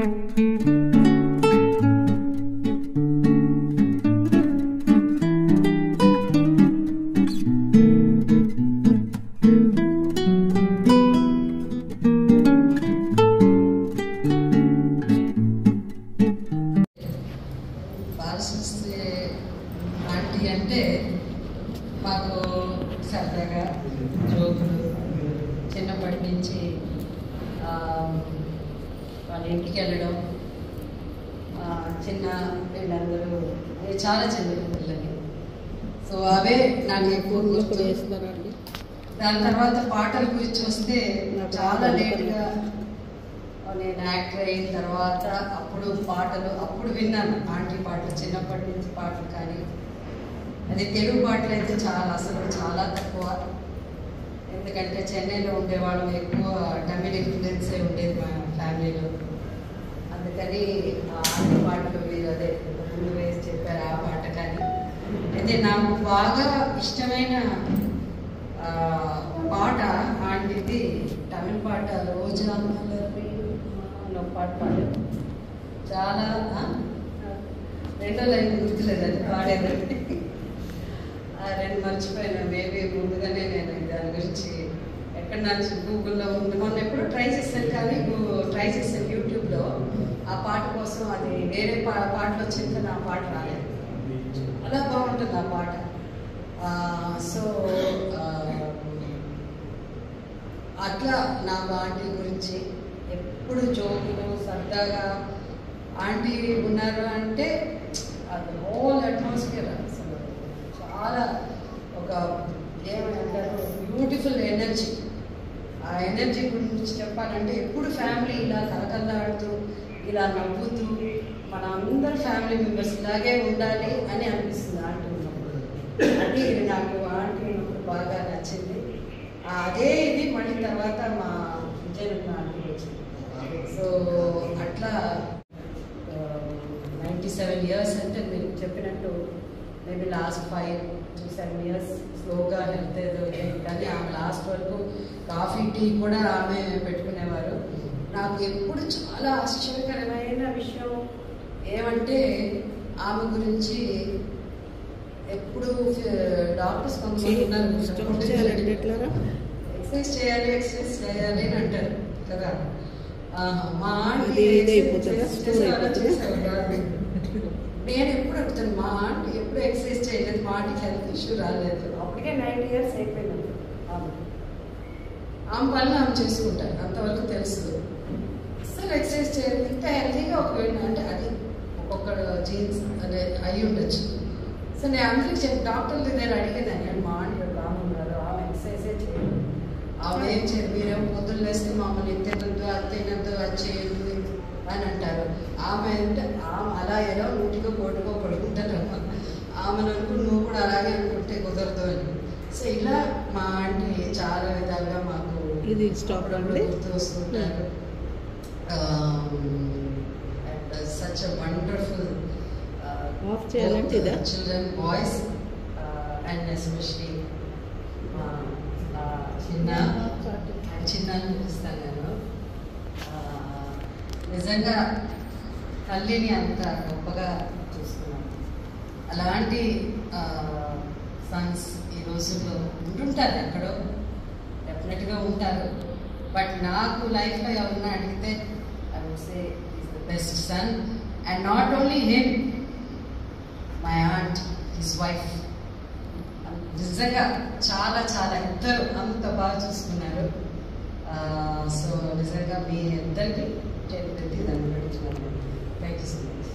Aunty అంటే మాకు సరదాగా జోకులు చిన్నప్పటి నుంచి వాళ్ళ ఇంటికి వెళ్ళడం చిన్న పిల్లలందరూ చాలా చిన్న పిల్లలకి సో అవే నాకు ఎక్కువ గుర్తు. దాని తర్వాత పాటల గురించి వస్తే చాలా లేట్గా నేను యాక్టర్ అయిన తర్వాత అప్పుడు పాటలు అప్పుడు విన్నాను ఆంటీ పాటలు చిన్నప్పటి నుంచి పాటలు. కానీ అది తెలుగు పాటలు అయితే అసలు చాలా తక్కువ. ఎందుకంటే చెన్నైలో ఉండేవాళ్ళం, ఎక్కువ తమిళ ఇన్ఫ్లుయెన్సే ఉండేది మా ఫ్యామిలీలో. అందుకని ఆంటీ పాటలు అదే ముందు వేసి చెప్పారు ఆ పాట. కానీ అయితే నాకు బాగా ఇష్టమైన పాట ఆంటీది తమిళ పాట రోజా పాట పాడారు. చాలా రెండో లైన్ గుర్తులేదు, అది పాడేదండి. ఆ రెండు మర్చిపోయాను. మేబీ ముందుగానే నేను దాని గురించి ఎక్కడ నాకు గూగుల్లో ఉంది. మొన్న ఎప్పుడు ట్రై చేశాను, కానీ ట్రై చేశాను యూట్యూబ్లో ఆ పాట కోసం. అది వేరే పాటలు వచ్చింది కానీ ఆ పాట రాలేదు. అలా బాగుంటుంది ఆ పాట. సో అట్లా నాకు ఆంటీ గురించి ఎప్పుడు జోకులు సరదాగా. ఆంటీ ఉన్నారు అంటే అది హోల్ అట్మాస్ఫియర్ అసలు చాలా ఒక ఏమంటారు బ్యూటిఫుల్ ఎనర్జీ. ఆ ఎనర్జీ గురించి చెప్పాలంటే ఎప్పుడు ఫ్యామిలీ ఇలా కలకల్లాడుతూ ఇలా నవ్వుతూ మన అందరు ఫ్యామిలీ మెంబర్స్ ఇలాగే ఉండాలి అని అనిపిస్తుంది ఆంటీ ఉన్నప్పుడు. అది నాకు ఆంటీ ఉన్నప్పుడు బాగా నచ్చింది. అదే ఇది మళ్ళీ తర్వాత మా విజయనగరం ఆంటీ వచ్చింది. సో అట్లా 97 years అంటే మీరు చెప్పినట్టు మేబీ లాస్ట్ 5 to 7 years స్లోగా హెల్త్ ఏదో కానీ ఆమె లాస్ట్ వరకు కాఫీ టీ కూడా ఆమె పెట్టుకునేవారు. నాకు ఎప్పుడు చాలా ఆశ్చర్యకరమైన విషయం ఏమంటే ఆమె గురించి ఎప్పుడు డాక్టర్స్ కొంతమంది ఉన్నారు, ఎక్సర్సైజ్ చేయాలి అని అంటారు కదా. మా ఆంటీ నేను ఎప్పుడు అడుగుతాను, మా ఆంటీ ఎప్పుడు ఎక్సర్సైజ్ చేయలేదు, మా ఆంటీకి హెల్త్ ఇష్యూ రాలేదు. అప్పటికే 90 years అయిపోయింది. ఆమె పనులు ఆమె చేసుకుంటారు, అంతవరకు తెలుసు. అసలు ఎక్సర్సైజ్ చేయాలి, ఇంత హెల్తీగా ఒకవేళ అంటే అది ఒక్కొక్క జీన్స్ అదే అయ్యి ఉండొచ్చు. సో నేను అందరికి డాక్టర్ల దగ్గర అడిగేదాన్ని, మా ఆంటీ ఒక ఆమె ఉన్నారు, ఆమె ఎక్సర్సైజే చేయదు. ఆమె ఏం చేయదు, మీరేమో పొద్దున్న వేస్తే మమ్మల్ని తినద్దు అది తినద్దు అది చేయదు అని అంటారు. ఆమె అంటే ఆమె అలా ఎలా నూటిగా కోటిగా పడుకుంటారు. ఆమెను అనుకుని నువ్వు కూడా అలాగే అనుకుంటే కుదరదు అని. సో ఇలా మా ఆంటీ చాలా విధాలుగా మాకు ఇది గుర్తు వస్తుంటారు. Such a wonderful children, boys, and especially చిన్న చూపిస్తాను నేను. నిజంగా తల్లిని అంత గొప్పగా చూస్తున్నాను. అలాంటి సన్స్ ఈ రోజుల్లో ఉంటుంటారు, ఎక్కడో డెఫినెట్గా ఉంటారు. బట్ నాకు లైఫ్లో ఎవరన్నా అడిగితే I would say is the best son. And not only him, my aunt, his wife. నిజంగా చాలా చాలా ఇద్దరు అంత బాగా చూసుకున్నారు. సో నిజంగా మీ ఇద్దరికి చేతి పెట్టి దాన్ని పెడుతున్నాను. Thank you so much.